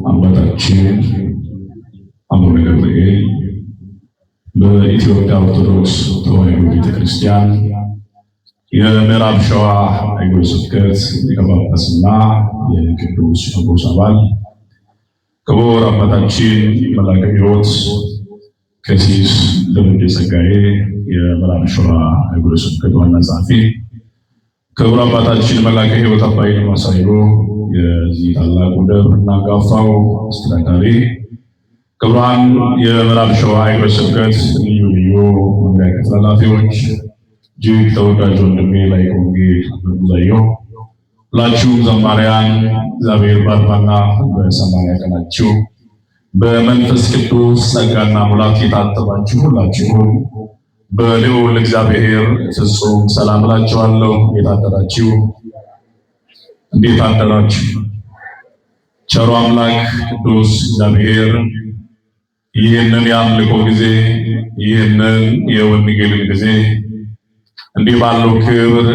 አባታችን አቡነ ገብርኤል በኢትዮጵያ ኦርቶዶክስ ተዋሕዶ ቤተክርስቲያን የምዕራብ ሸዋ ሀገረ ስብከት ሊቀ ጳጳስና የቅዱስ ሲኖዶስ አባል ክቡር አባታችን መላከ ሕይወት ቀሲስ ደረጀ ጸጋዬ የምዕራብ ሸዋ ሀገረ ስብከት ዋና ጸሐፊ፣ ክቡር አባታችን መላከ ሕይወት አባይ ማሳይሮ የዚህ ታላቁ ደብርና አንጋፋው አስተዳዳሪ፣ ክቡራን የምዕራብ ሸዋ ሀገረ ስብከት ልዩ ልዩ መምሪያ ክፍል ኃላፊዎች፣ እጅግ ተወዳጅ ወንድሜ ላይቀ ወንጌል ብዙአየሁ፣ ሁላችሁም ዘማሪያን እግዚአብሔር በአርባና በሰማንያ ቀናችሁ በመንፈስ ቅዱስ ጸጋና ሙላት የታጠባችሁ ሁላችሁም በልዑል እግዚአብሔር ፍጹም ሰላም እላችኋለሁ። እንዴት አደራችሁ? እንዴት አደራችሁ? ቸሩ አምላክ ቅዱስ እግዚአብሔር ይህንን የአምልኮ ጊዜ፣ ይህንን የወንጌልን ጊዜ እንዲህ ባለው ክብር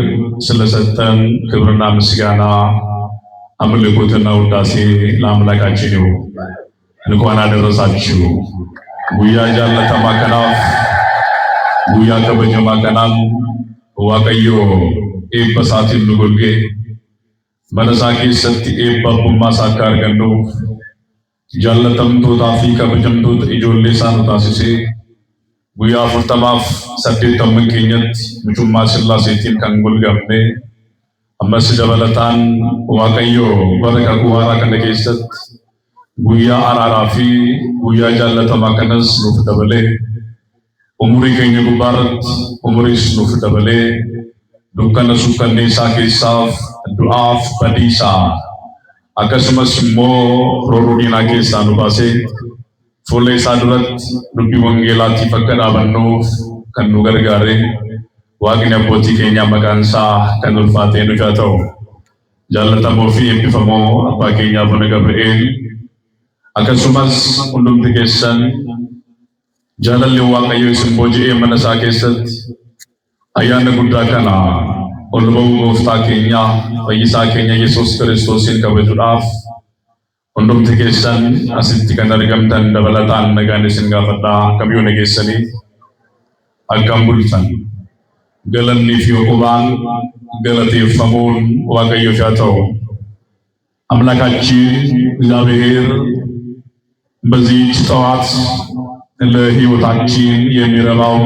ስለሰጠን ክብርና ምስጋና አምልኮትና ውዳሴ ለአምላካችን ይሁን። እንኳን አደረሳችሁ። ጉያ ጃለተ ማከናፍ ጉያ ከበጀ ማከናን ዋቀዮ ኤበሳቲን ንጎልጌ መነሳኪ ሰቲ ኤበቡማ ሳካር ገንዶ ጃለተምቶታ ፊ ከበጀምቶት ኢጆሌ ሳኑ ታሲሴ ጉያ ፍርተማፍ ሰዴተምን ኬኘት ምቹማ ስላሴቲን ከንጎልገምኔ አመስ ደበለታን ዋቀዮ በረከ ጉዋራ ከነ ኬሰት ጉያ አራራፊ ጉያ ጃለተማ ከነስ ኑፍ ደበሌ ኡሙሪ keenya gubbaarratti umuriis nuuf dabalee dukkana suukkanneessaa keessaaf du'aaf badiisaa akkasumas immoo roorroo diinaa keessaa nu baasee fuula isaa duratti dubbii wangeelaatiif akka dhaabannuuf kan nu gargaare Waaqni abbootii keenyaa maqaan isaa kan ulfaatee nuuf haa ta'u. Jaallatamoo fi eebbifamoo abbaa keenyaa Abuna Gabri'eel akkasumas hundumti keessan jaalalli Waaqayyo isin booji'ee mana isaa keessatti ayyaana guddaa kana ol ba'uu gooftaa keenya fayyisaa keenya Yesuus Kiristoosin kabajuudhaaf hundumti keessan asitti kan argamtan dabalataan nagaan isin gaafadhaa. Kamiyyuu nageessanii akkam bultan. Galannii fi ዕቁባን ገለቴeffamuun Waaqayyoof haa ta'u። አምላካችን እግዚአብሔር በዚህች ጠዋት ለሕይወታችን የሚረባው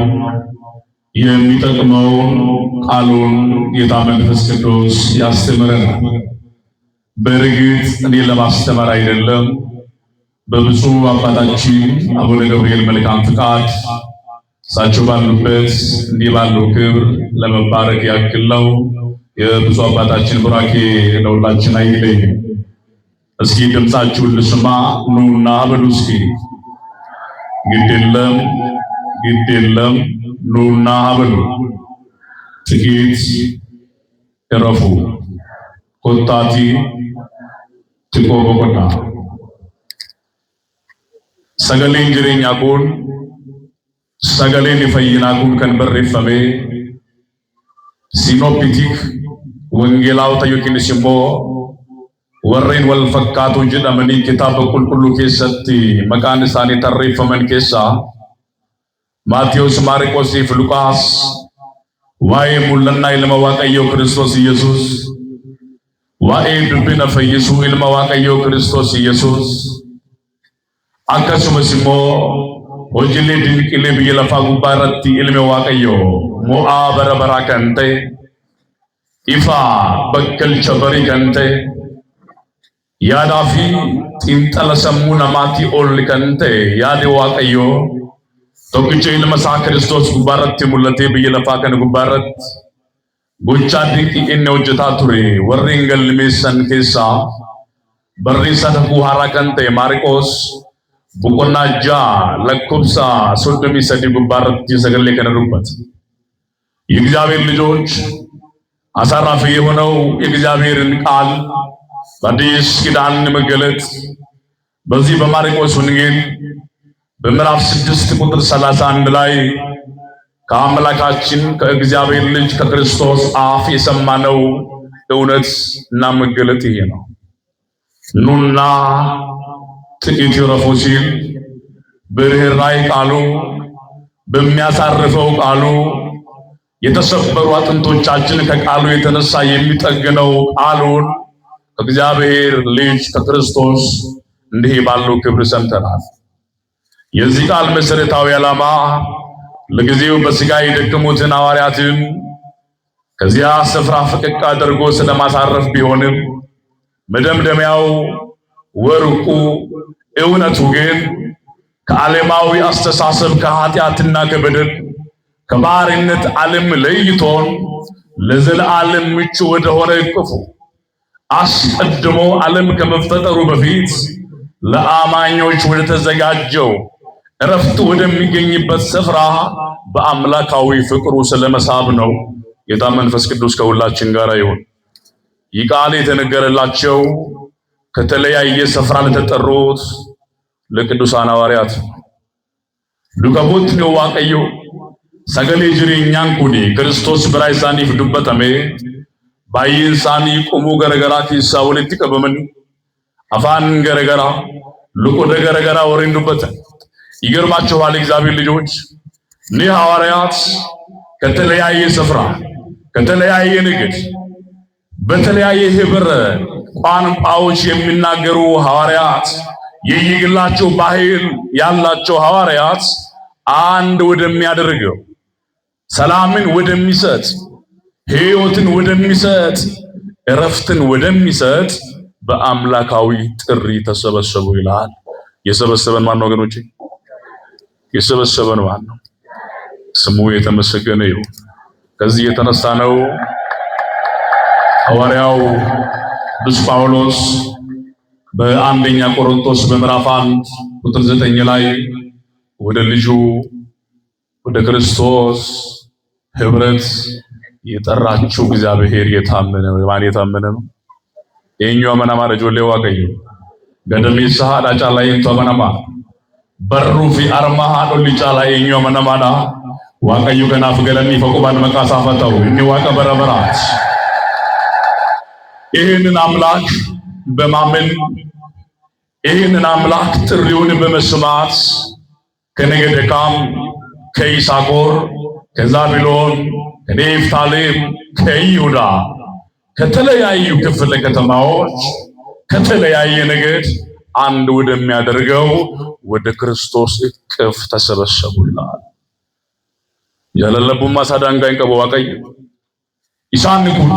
የሚጠቅመው ቃሉን ጌታ መንፈስ ቅዱስ ያስተምረናል። በእርግጥ እኔ ለማስተማር አይደለም፣ በብፁዕ አባታችን አቡነ ገብርኤል መልካም ፍቃድ እሳቸው ባሉበት እንዲህ ባለው ክብር ለመባረክ ያክል ነው። የብፁዕ አባታችን ቡራኬ ለሁላችን አይለይም። እስኪ ድምፃችሁን ልስማ፣ ኑና በሉ እስኪ። ግድ የለም ኑና በሉ። ጥቂት እረፉ። ኮታቲ ትቆቦቆታ ሰገሌን ጅሬኛ ኩን ሰገሌን የፈይና ኩን ከን በሬፈሜ ሲኖፒቲክ ወንጌላውታ ዮኪንስ immoo warreen wal fakkaatu jedhamanii kitaaba qulqulluu keessatti maqaan isaanii tarreeffaman keessaa Maatiyos, Maarqos fi Luqaas waa'ee mul'annaa ilma Waaqayyoo Kiristoos Yesuus, waa'ee dubbina fayyisuu ilma Waaqayyoo Kiristoos Yesuus, akkasumas immoo hojiilee dinqiilee biyya lafaa gubbaa irratti ilmi Waaqayyoo mo'aa bara baraa kan ta'e, ifaa bakkalcha barii kan ta'e, yaadaa fi xiinxala sammuu namaatii ol kan ta'e yaadi Waaqayyoo tokkicha ilma isaa Kiristoos gubbaa irratti mul'atee biyya lafaa kana gubbaa irratti gochaa dinqii inni hojjetaa ture. Warreen galmeessan keessaa barreessaa kakuu haaraa kan ta'e Maarqos boqonnaa 6 lakkoofsa 33 gubbaa irratti sagalee kana dubbata። የእግዚአብሔር ልጆች አሳራፊ የሆነው የእግዚአብሔርን ቃል በአዲስ ኪዳን መገለጥ በዚህ በማርቆስ ወንጌል በምዕራፍ 6 ቁጥር 31 ላይ ከአምላካችን ከእግዚአብሔር ልጅ ከክርስቶስ አፍ የሰማነው እውነት እና መገለጥ ይሄ ነው። ኑና ጥቂት ይረፉ ሲል በርኅራኄ ቃሉ በሚያሳርፈው ቃሉ የተሰበሩ አጥንቶቻችን ከቃሉ የተነሳ የሚጠግነው ቃሉን ከእግዚአብሔር ልጅ ከክርስቶስ እንዲህ ባለው ክብር ሰምተናል። የዚህ ቃል መሰረታዊ ዓላማ ለጊዜው በሥጋ የደከሙትን ሐዋርያትን ከዚያ ስፍራ ፈቀቅ አድርጎ ስለማሳረፍ ቢሆንም መደምደሚያው ወርቁ እውነቱ ግን ከዓለማዊ አስተሳሰብ ከኃጢአትና ከበደል ከባርነት ዓለም ለይቶን ለዘላለም ምቹ ወደሆነ እቅፉ አስቀድሞ ዓለም ከመፈጠሩ በፊት ለአማኞች ወደ ተዘጋጀው እረፍት ወደሚገኝበት ስፍራ በአምላካዊ ፍቅሩ ስለመሳብ ነው። ጌታ መንፈስ ቅዱስ ከሁላችን ጋር ይሁን። ይህ ቃል የተነገረላቸው ከተለያየ ስፍራ ለተጠሩት ለቅዱሳን ሐዋርያት ዱከቦት ነው ዋቀዮ ሰገሌ ጅሬኛን ኩኒ ክርስቶስ ብራይሳኒፍ ዱበተሜ ባይንሳኒ ቁሙ ገረገራ ኪሳ ወለቲ ቀበመን አፋን ገረገራ ልቆደ ገረገራ ወሬን ዱበተ ይገርማችኋል። እግዚአብሔር ልጆች እኒህ ሐዋርያት ከተለያየ ስፍራ ከተለያየ ንግድ በተለያየ ህብረ ቋንቋዎች የሚናገሩ ሐዋርያት የየግላቸው ባህል ያላቸው ሐዋርያት አንድ ወደሚያደርገው ሰላምን ወደሚሰጥ ሕይወትን ወደሚሰጥ እረፍትን ወደሚሰጥ በአምላካዊ ጥሪ ተሰበሰቡ ይላል። የሰበሰበን ማን ነው ወገኖቼ? የሰበሰበን ማን ነው? ስሙ የተመሰገነ ይሁን። ከዚህ የተነሳ ነው ሐዋርያው ቅዱስ ጳውሎስ በአንደኛ ቆሮንቶስ በምዕራፍ 1 ቁጥር 9 ላይ ወደ ልጁ ወደ ክርስቶስ ህብረት የጠራችሁ እግዚአብሔር የታመነ ነው። ማን የታመነ ነው? የኛው መናማ ረጆሌ ዋቀዩ ገደሜሳ ዳጫ ላይ እንቷ መናማ በሩ ፊ አርማ ዶሊ ጫላ የኛው መናማዳ ዋቀዩ ገናፍ ገለኒ ፈቁባን መቃሳፈተው እኒ ዋቀ በረበራት ይህንን አምላክ በማመን ይህንን አምላክ ጥሪውን በመስማት ከነገደ ካም ከይሳኮር ከዛብሎን ከኔፍታሌም ከይሁዳ ከተለያዩ ክፍለ ከተማዎች ከተለያየ ነገድ አንድ ወደሚያደርገው ወደ ክርስቶስ እቅፍ ተሰበሰቡላል። ያለለቡማ ሳዳንጋን ቀበው ዋቀዩ ኢሳን ኩን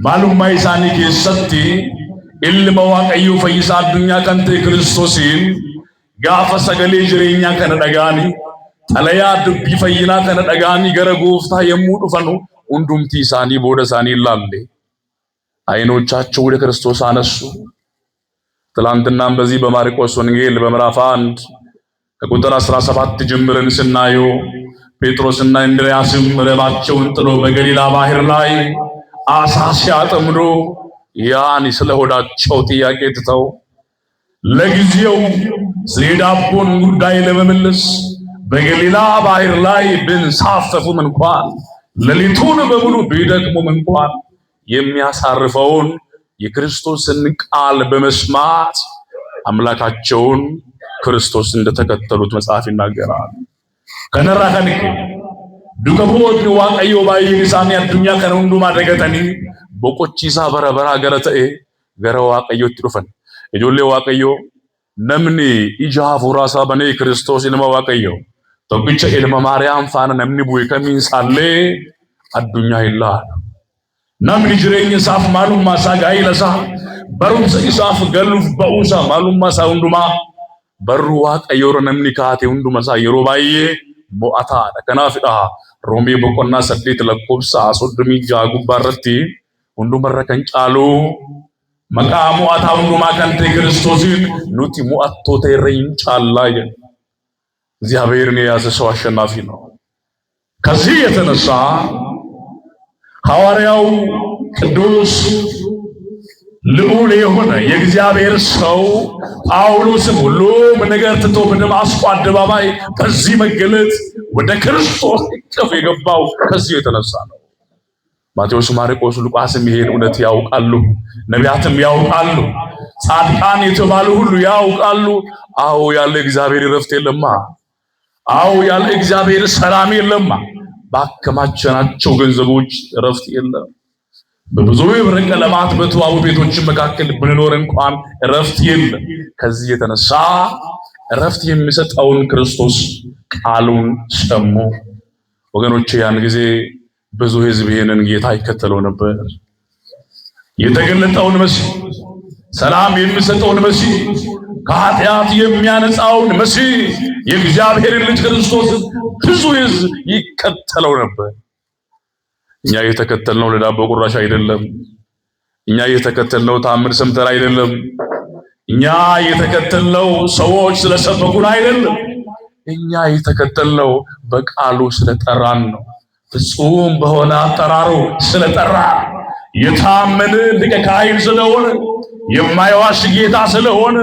ማሉማ ኢሳኒ ከሰቲ ilma waaqayyo fayyisa addunyaa kan ta'e Kiristoosiin gaafa sagalee jireenyaa kana dhagaani xalayaa dubbii fayyinaa kana dhagaani gara gooftaa yemmuu dhufanu hundumti isaanii booda isaanii ilaalle አይኖቻቸው ወደ ክርስቶስ አነሱ። ትላንትናም በዚህ በማርቆስ ወንጌል በምዕራፍ 1 ከቁጥር 17 ጀምረን ስናየው ጴጥሮስና እንድርያስም መረባቸውን ጥሎ በገሊላ ባህር ላይ አሳ ሲያጠምዱ ያን ስለሆዳቸው ጥያቄ ትተው ለጊዜው ስለዳቦን ጉዳይ ለመመለስ በገሊላ ባህር ላይ ብንሳፈፉም እንኳን ሌሊቱን በሙሉ ቢደክሙም እንኳን የሚያሳርፈውን የክርስቶስን ቃል በመስማት አምላካቸውን ክርስቶስ እንደተከተሉት መጽሐፍ ይናገራል። ከነራከን ዱከቦት ዋቀዮ ባይኒሳኒ አዱኛ ከነንዱ ማደገተኒ ቦቆቺሳ በረበራ ገረተኤ ገረ ዋቀዮ ትሩፈን እጆሌ ዋቀዮ ነምኒ ኢጃ ፉራሳ በኔ ክርስቶስ ኢልማ ዋቀዮ ተብቸ ኢልማ ማርያም ፋና ነምኒ ቡይ ከሚንሳሌ አዱኛ ይላ ነምኒ ጅሬኝ ሳፍ ማሉም ማሳ ጋይለሳ በሩም ሰኢሳፍ ገሉፍ በኡሳ ማሉም ማሳ ሁንዱማ በሩ ዋቀዮ ነምኒ ካቴ ሁንዱማ ሳ የሮባዬ ሞአታ ከናፍዳ ሮሜ በቆና ሰዴት ለቆብሳ አሶድሚ ጃጉ ባረቲ ሁንዱማ ረከን ጫሉ መቃ ሞአታ ሁንዱማ ከንተ ክርስቶስን ኑቲ ሞአቶ ተረኝ ጫላ እግዚአብሔርን የያዘ ሰው አሸናፊ ነው። ከዚህ የተነሳ ሐዋርያው ቅዱስ ልዑል የሆነ የእግዚአብሔር ሰው ጳውሎስም ሁሉም ነገር ትቶ በደማስቆ አደባባይ በዚህ መገለጥ ወደ ክርስቶስ እቅፍ የገባው ከዚህ የተነሳ ነው። ማቴዎስ፣ ማርቆስ፣ ሉቃስም ይሄን እውነት ያውቃሉ። ነቢያትም ያውቃሉ። ጻድቃን የተባሉ ሁሉ ያውቃሉ። አዎ ያለ እግዚአብሔር ረፍት የለማ። አዎ ያለ እግዚአብሔር ሰላም የለማ። ባከማቸናቸው ገንዘቦች ረፍት የለም። በብዙ የብር ቀለማት በተዋቡ ቤቶች መካከል ብንኖር እንኳን ረፍት የለም። ከዚህ የተነሳ ረፍት የሚሰጠውን ክርስቶስ ቃሉን ሰሙ። ወገኖቼ ያን ጊዜ ብዙ ሕዝብ ይሄንን ጌታ ይከተለው ነበር። የተገለጠውን መሲህ፣ ሰላም የሚሰጠውን መሲህ፣ ከኃጢአት የሚያነጻውን መሲህ፣ የእግዚአብሔር ልጅ ክርስቶስ ብዙ ሕዝብ ይከተለው ነበር። እኛ የተከተልነው ለዳቦ ቁራሽ አይደለም። እኛ የተከተልነው ታምር ሰምተን አይደለም። እኛ የተከተልነው ሰዎች ስለሰበኩን አይደለም። እኛ የተከተልነው በቃሉ ስለጠራን ነው። ፍጹም በሆነ አጠራሩ ስለጠራ፣ የታመነ ሊቀ ካህን ስለሆነ፣ የማይዋሽ ጌታ ስለሆነ፣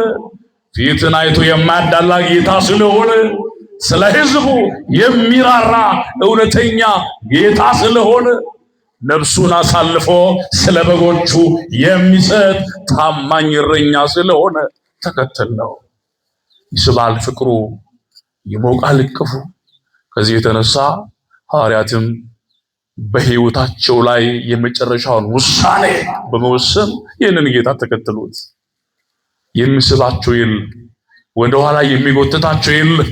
ፊትን አይቶ የማያዳላ ጌታ ስለሆነ፣ ስለ ሕዝቡ የሚራራ እውነተኛ ጌታ ስለሆነ፣ ነፍሱን አሳልፎ ስለ በጎቹ የሚሰጥ ታማኝ እረኛ ስለሆነ ተከተልነው። ይስባል ፍቅሩ፣ ይሞቃል እቅፉ። ከዚህ የተነሳ ሐዋርያትም በሕይወታቸው ላይ የመጨረሻውን ውሳኔ በመወሰን ይህንን ጌታ ተከተሉት። የሚስባቸው የለም፣ ወደ ኋላ የሚጎትታቸው የለም።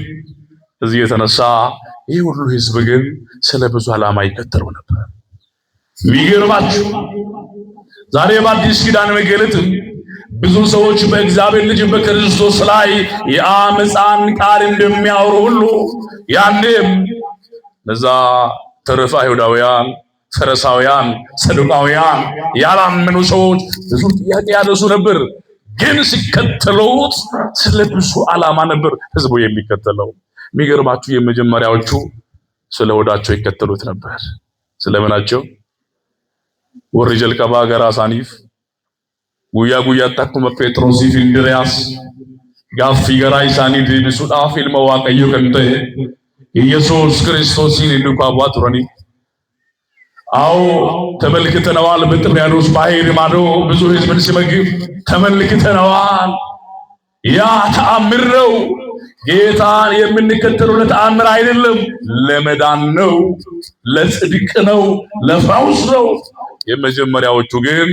ከዚህ የተነሳ ይህ ሁሉ ሕዝብ ግን ስለ ብዙ ዓላማ ይከተለው ነበር። የሚገርማችሁ ዛሬ በአዲስ ኪዳን መገለጥ ብዙ ሰዎች በእግዚአብሔር ልጅ በክርስቶስ ላይ የአመፃን ቃል እንደሚያወሩ ሁሉ ያኔም ለዛ ተረፈ አይሁዳውያን፣ ፈሪሳውያን፣ ሰዱቃውያን ያላመኑ ሰዎች ብዙ ጥያቄ ያነሱ ነበር። ግን ሲከተሉት ስለ ብዙ ዓላማ ነበር ህዝቡ የሚከተለው። የሚገርማችሁ የመጀመሪያዎቹ ስለ ሆዳቸው ይከተሉት ነበር። ስለምናቸው ወሪ ጀልቀባ ገራ ሳኒፍ ጉያ ጉያ ተኩመ ጴጥሮስ እንድሪያስ ጋፊ ገራ ኢሳኒ ዲብሱዳፍ ኢልማ ዋቀዮ ከንተ ኢየሱስ ክርስቶስን እንዱካባ ቱረኒ አው ተመልክተነዋል። በጥብርያዶስ ባህር ማዶ ብዙ ህዝብን ሲመግብ ተመልክተነዋል። ያ ተአምር ነው። ጌታን የምንከተለው ለተአምር አይደለም፣ ለመዳን ነው፣ ለጽድቅ ነው፣ ለፈውስ ነው። የመጀመሪያዎቹ ግን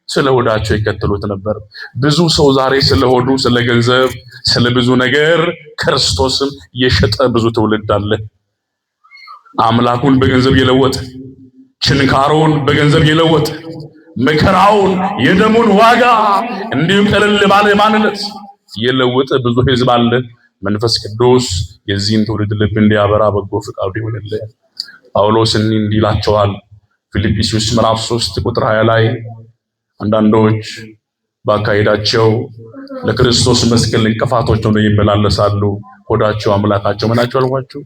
ስለ ሆዳቸው ይከተሉት ነበር። ብዙ ሰው ዛሬ ስለ ሆዱ፣ ስለ ገንዘብ፣ ስለ ብዙ ነገር ክርስቶስን የሸጠ ብዙ ትውልድ አለ። አምላኩን በገንዘብ የለወጠ፣ ችንካሩን በገንዘብ የለወጠ፣ መከራውን የደሙን ዋጋ እንዲሁ ቀለል ባለ ማንነት የለወጠ ብዙ ህዝብ አለ። መንፈስ ቅዱስ የዚህን ትውልድ ልብ እንዲያበራ በጎ ፈቃዱ ይሁንልን። ጳውሎስ እንዲህ ይላቸዋል ፊልጵስዩስ ምዕራፍ 3 ቁጥር 20 ላይ አንዳንዶች ባካሄዳቸው ለክርስቶስ መስቀል እንቅፋቶች ሆነው ይመላለሳሉ። ሆዳቸው አምላካቸው ምናቸው አልኳችሁ?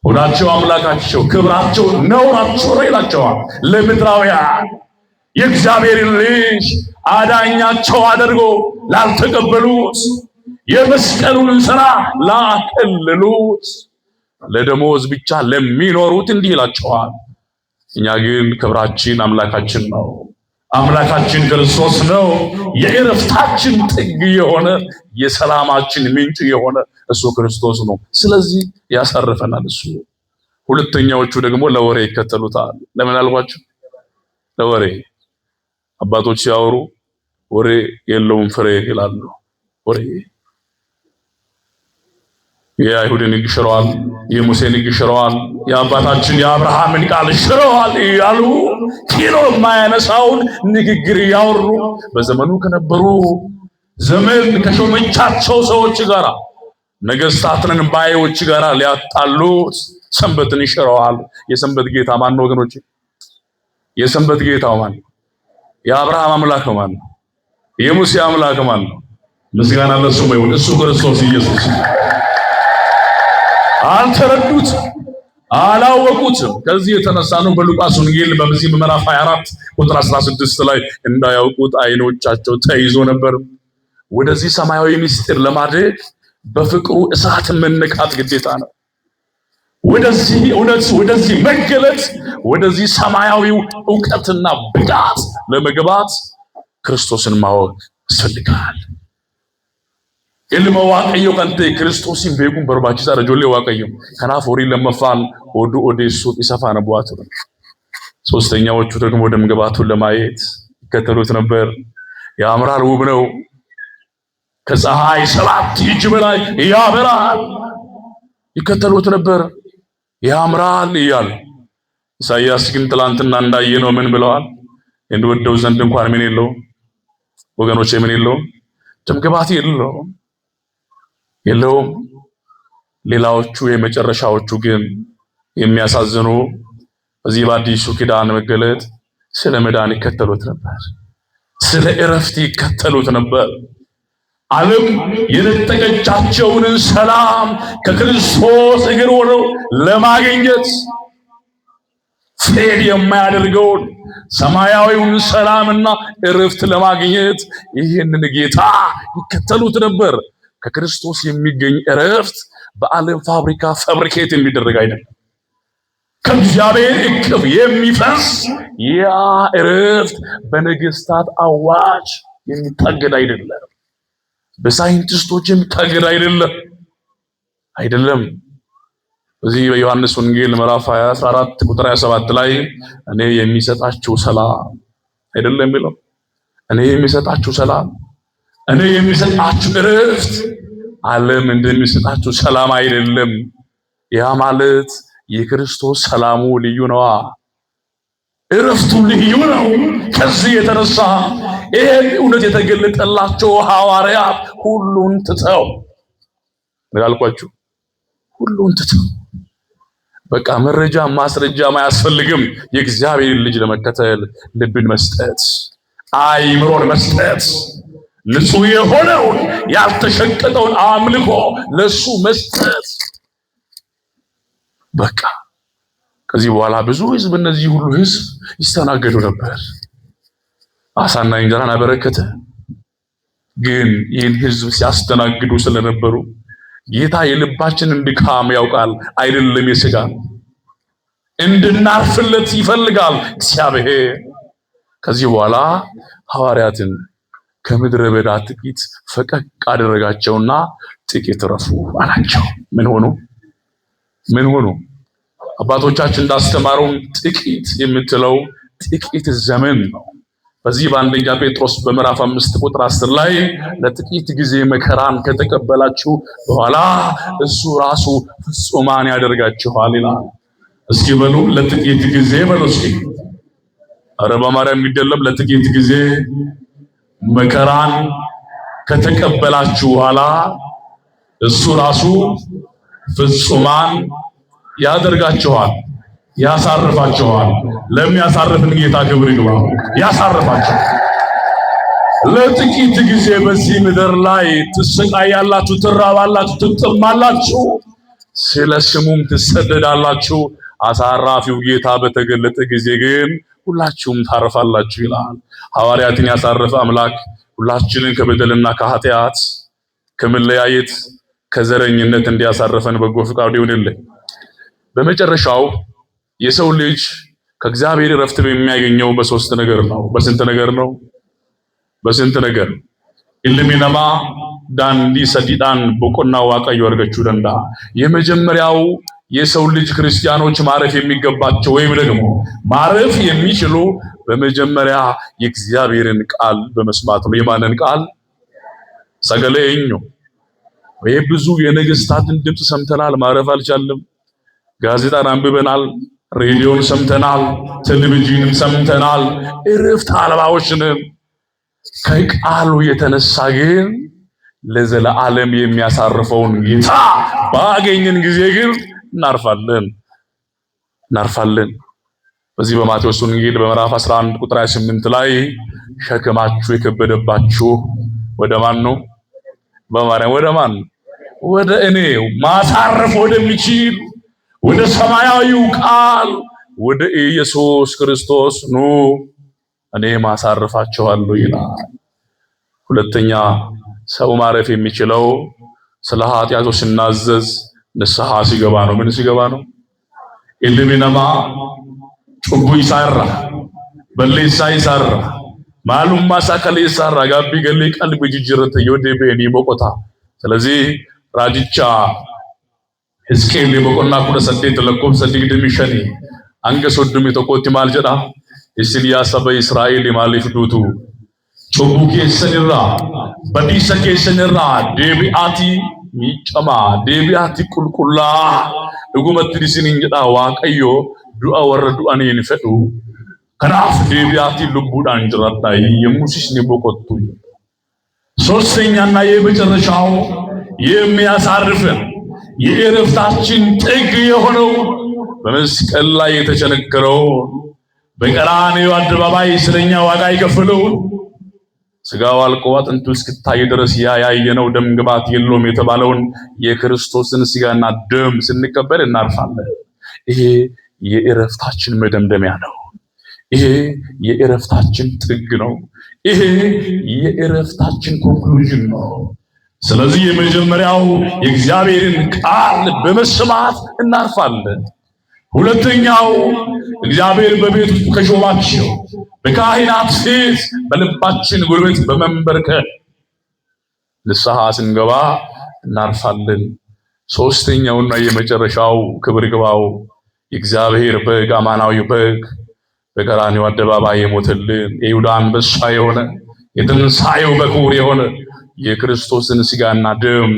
ሆዳቸው አምላካቸው፣ ክብራቸው ነውራቸው ነው ይላቸዋል። ለምድራውያን የእግዚአብሔር ልጅ አዳኛቸው አድርጎ ላልተቀበሉት፣ የመስቀሉን ሥራ ላቀለሉት፣ ለደሞዝ ብቻ ለሚኖሩት እንዲህ ይላቸዋል። እኛ ግን ክብራችን አምላካችን ነው። አምላካችን ክርስቶስ ነው። የእረፍታችን ጥግ የሆነ የሰላማችን ምንጭ የሆነ እሱ ክርስቶስ ነው። ስለዚህ ያሳርፈናል እሱ። ሁለተኛዎቹ ደግሞ ለወሬ ይከተሉታል። ለምን አልኳችሁ? ለወሬ አባቶች ሲያወሩ ወሬ የለውም ፍሬ ይላሉ። ወሬ የአይሁድን ሕግ ሽረዋል፣ የሙሴን ሕግ ሽረዋል፣ የአባታችን የአብርሃምን ቃል ሽረዋል እያሉ ኪሎ የማያነሳውን ንግግር ያወሩ በዘመኑ ከነበሩ ዘመን ከሾመቻቸው ሰዎች ጋር ነገስታትን ባዮች ጋር ሊያጣሉት ሰንበትን ይሽረዋል። የሰንበት ጌታ ማን ነው ወገኖች? የሰንበት ጌታው ማን ነው? የአብርሃም አምላክ ማን ነው? የሙሴ አምላክ ማን ነው? ምስጋና ለስሙ ይሁን። እሱ ክርስቶስ ኢየሱስ። አልተረዱት፣ አላወቁትም። ከዚህ የተነሳ ነው በሉቃስ ወንጌል በዚህ ምዕራፍ 24 ቁጥር 16 ላይ እንዳያውቁት አይኖቻቸው ተይዞ ነበር። ወደዚህ ሰማያዊ ምስጢር ለማድረግ በፍቅሩ እሳት መነካት ግዴታ ነው። ወደዚህ እውነት፣ ወደዚህ መገለጥ፣ ወደዚህ ሰማያዊው ዕውቀትና ብቃት ለመግባት ክርስቶስን ማወቅ ያስፈልጋል። ilma waaqayyo kan ta'e Kiristoosin beekuun barbaachisaadha. Ijoollee waaqayyo kanaaf horii lammaffaan oduu odeessuu isa faana bu'aa ture. ሶስተኛዎቹ ደግሞ ደም ግባቱን ለማየት ይከተሉት ነበር። ያምራል፣ ውብ ነው፣ ከፀሐይ 7 እጅ በላይ ያበራል። ይከተሉት ነበር፣ ያምራል እያሉ። ኢሳይያስ ግን ትላንትና እንዳየነው ምን ብለዋል? እንወደው ዘንድ እንኳን ምን የለው ወገኖቼ፣ ምን የለው? ደም ግባት የለውም። ሌላዎቹ የመጨረሻዎቹ ግን የሚያሳዝኑ በዚህ በአዲሱ ኪዳን መገለጥ ስለ መዳን ይከተሉት ነበር፣ ስለ ዕረፍት ይከተሉት ነበር። ዓለም የነጠቀቻቸውን ሰላም ከክርስቶስ እግር ወደው ለማግኘት ፍሬድ የማያደርገውን ሰማያዊውን ሰላምና ዕረፍት ለማግኘት ይህንን ጌታ ይከተሉት ነበር። ከክርስቶስ የሚገኝ ዕረፍት በዓለም ፋብሪካ ፋብሪኬት የሚደረግ አይደለም። ከእግዚአብሔር እቅፍ የሚፈስ ያ ዕረፍት በነገስታት አዋጅ የሚታገድ አይደለም። በሳይንቲስቶች የሚታገድ አይደለም። በዚህ በዮሐንስ ወንጌል ምዕራፍ 14 ቁጥር 27 ላይ እኔ የሚሰጣችሁ ሰላም አይደለም የሚለው። እኔ የሚሰጣችሁ ሰላም፣ እኔ የሚሰጣችሁ ዕረፍት ዓለም እንደሚሰጣችሁ ሰላም አይደለም። ያ ማለት የክርስቶስ ሰላሙ ልዩ ነው፣ ዕረፍቱ ልዩ ነው። ከዚህ የተነሳ ይሄን እውነት የተገለጠላቸው ሐዋርያት ሁሉን ትተው እንዳልኳችሁ ሁሉን ትተው በቃ መረጃ ማስረጃ ማያስፈልግም፣ የእግዚአብሔር ልጅ ለመከተል ልብን መስጠት፣ አይምሮን መስጠት፣ ንጹህ የሆነውን ያልተሸቀጠውን አምልኮ ለሱ መስጠት። በቃ ከዚህ በኋላ ብዙ ህዝብ፣ እነዚህ ሁሉ ህዝብ ይስተናገዱ ነበር። አሳና እንጀራን አበረከተ። ግን ይህን ህዝብ ሲያስተናግዱ ስለነበሩ ጌታ የልባችንን ድካም ያውቃል፣ አይደለም የሥጋ እንድናርፍለት ይፈልጋል እግዚአብሔር። ከዚህ በኋላ ሐዋርያትን ከምድረ በዳ ጥቂት ፈቀቅ አደረጋቸውና ጥቂት ረፉ አላቸው። ምን ሆኑ? አባቶቻችን እንዳስተማሩን ጥቂት የምትለው ጥቂት ዘመን ነው። በዚህ በአንደኛ ጴጥሮስ በምዕራፍ 5 ቁጥር 10 ላይ ለጥቂት ጊዜ መከራን ከተቀበላችሁ በኋላ እሱ ራሱ ፍጹማን ያደርጋችኋል ይላል። እስኪ በሉ ለጥቂት ጊዜ በሉ እስኪ። ኧረ በማርያም የሚደለም ለጥቂት ጊዜ መከራን ከተቀበላችሁ በኋላ እሱ ራሱ ፍጹማን ያደርጋችኋል፣ ያሳርፋችኋል። ለሚያሳርፍን ጌታ ክብር ይግባው። ያሳርፋችኋል። ለጥቂት ጊዜ በዚህ ምድር ላይ ትሰቃያላችሁ፣ ትራባላችሁ፣ ትጠማላችሁ፣ ስለ ስሙም ትሰደዳላችሁ። አሳራፊው ጌታ በተገለጠ ጊዜ ግን ሁላችሁም ታርፋላችሁ ይላል። ሐዋርያትን ያሳረፈ አምላክ ሁላችንን ከበደልና ከኃጢአት ከመለያየት ከዘረኝነት እንዲያሳርፈን በጎ ፈቃዱ ይሁንልን። በመጨረሻው የሰው ልጅ ከእግዚአብሔር ዕረፍት የሚያገኘው በሶስት ነገር ነው። በስንት ነገር? ኢልሚነማ ዳንዲ ሰዲዳን በቆና ዋቀዩ አርገቹ ደንዳ። የመጀመሪያው የሰው ልጅ ክርስቲያኖች ማረፍ የሚገባቸው ወይም ደግሞ ማረፍ የሚችሉ በመጀመሪያ የእግዚአብሔርን ቃል በመስማት ነው። የማንን ቃል? ሰገለኝ ወይ ብዙ የነገስታትን ድምጽ ሰምተናል፣ ማረፍ አልቻለም። ጋዜጣን አንብበናል፣ ሬዲዮን ሰምተናል፣ ቴሌቪዥንን ሰምተናል። ዕረፍት አልባዎች ነን። ከቃሉ የተነሳ ግን ለዘላለም የሚያሳርፈውን ጌታ ባገኘን ጊዜ ግን እናርፋለን። በዚህ በማቴዎስ ወንጌል በምዕራፍ 11 ቁጥር 28 ላይ ሸክማችሁ የከበደባችሁ ወደ ማን ነው? በማርያም ወደ ማን? ወደ እኔ ማሳረፍ ወደሚችል ወደ ሰማያዊው ቃል ወደ ኢየሱስ ክርስቶስ ኑ፣ እኔ ማሳረፋችኋለሁ ይላል። ሁለተኛ ሰው ማረፍ የሚችለው ስለ ኃጢአቱ ሲናዘዝ ንስሐ ሲገባ ነው። ምን ሲገባ ነው? ኢልሚነማ ጩቡ ይሳራ በሌሳ ይሳራ ማሉማ ሳከለ ይሳራ ጋቢ ገሌ ቀልብ ጅጅረተ ዮዴቤኒ ቦቆታ ስለዚህ ራጅቻ ሕዝቅኤል ቦቆና ኩለ ሰዴት ለቆም ሰዲግ ደሚሸኒ አንገሶዱም የተቆቲ ማልጀዳ እስልያ ሰበ እስራኤል ማሊፍ ዱቱ ጩቡ ኬሰንራ በዲሰ ኬሰንራ ዴቢአቲ ሚጨማ ዴቢአቲ ቁልቁላ ድጉመት ዲስን እንጀዳ ዋቀዮ ዱአ ወረዱ አኔን ፈዱ ከናፍ ዴቢአቲ ልቡዳን ጅራታይ የሙሲስ ንቦቆቱ ሶስተኛና የመጨረሻው የሚያሳርፈን የእረፍታችን ጥግ የሆነው በመስቀል ላይ የተቸነከረው በቀራንዮ አደባባይ ስለኛ ዋጋ የከፈለው ስጋው አልቆ አጥንቱ እስኪታይ ድረስ ያያየነው ደም ግባት የለውም የተባለውን የክርስቶስን ስጋና ደም ስንቀበል እናርፋለን። ይሄ የእረፍታችን መደምደሚያ ነው። ይሄ የእረፍታችን ጥግ ነው። ይሄ የእረፍታችን ኮንክሉዥን ነው። ስለዚህ የመጀመሪያው የእግዚአብሔርን ቃል በመስማት እናርፋለን። ሁለተኛው እግዚአብሔር በቤት ውስጥ ከሾማቸው በካህናት ፊት በልባችን ጉልበት በመንበርከክ ንስሐ ስንገባ እናርፋለን። ሶስተኛውና የመጨረሻው ክብር ይግባው የእግዚአብሔር በግ አማናዊ በግ በቀራንዮ አደባባይ የሞተልን የይሁዳ አንበሳ የሆነ የትንሣኤው በኩር የሆነ የክርስቶስን ስጋና ደም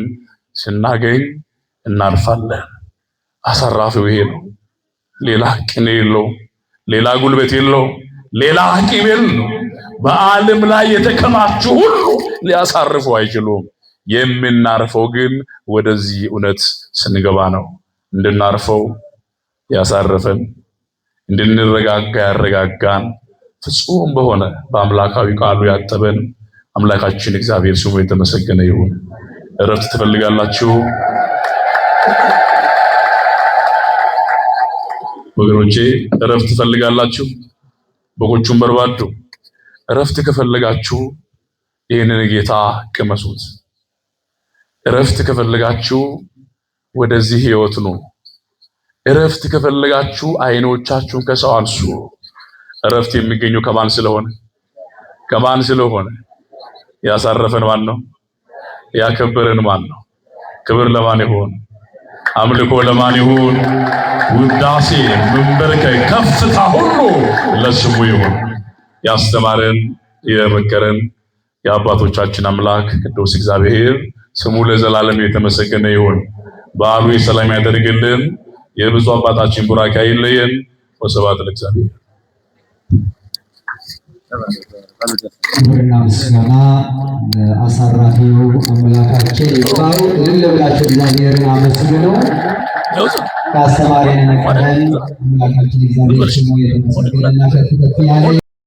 ስናገኝ እናርፋለን። አሳራፊው ይሄ ነው። ሌላ ቅኔ የለው፣ ሌላ ጉልበት የለው፣ ሌላ ሐኪም የለው። በዓለም ላይ የተከማቹ ሁሉ ሊያሳርፉ አይችሉም። የምናርፈው ግን ወደዚህ እውነት ስንገባ ነው። እንድናርፈው ያሳረፈን፣ እንድንረጋጋ ያረጋጋን፣ ፍጹም በሆነ በአምላካዊ ቃሉ ያጠበን አምላካችን እግዚአብሔር ስሙ የተመሰገነ ይሁን። እረፍት ትፈልጋላችሁ ወገኖቼ? እረፍት ትፈልጋላችሁ? በጎቹን በርባዱ። እረፍት ከፈለጋችሁ ይህንን ጌታ ቅመሱት። እረፍት ከፈለጋችሁ ወደዚህ ህይወት ነው። እረፍት ከፈለጋችሁ አይኖቻችሁን ከሰው አንሱ። እረፍት የሚገኘው ከማን ስለሆነ? ከማን ስለሆነ? ያሳረፈን ማን ነው? ያከበረን ማን ነው? ክብር ለማን ይሁን? አምልኮ ለማን ይሁን? ውዳሴ፣ መንበርከክ፣ ከፍታ ሁሉ ለስሙ ይሁን። ያስተማረን የመከረን የአባቶቻችን አምላክ ቅዱስ እግዚአብሔር ስሙ ለዘላለም የተመሰገነ ይሁን። በዓሉ የሰላም ያደርግልን። የብዙ አባታችን ቡራኪ አይለየን። ወስብሐት ለእግዚአብሔር። ክብርና ምስጋና አሳራፊው አምላካችን ይግባው። እልል ብላችሁ እግዚአብሔርን አመስግኑ። ከአስተማሪን መቀበል አምላካችን እግዚአብሔር ስሙ የተመሰገነና ከፍ ከፍ ያለ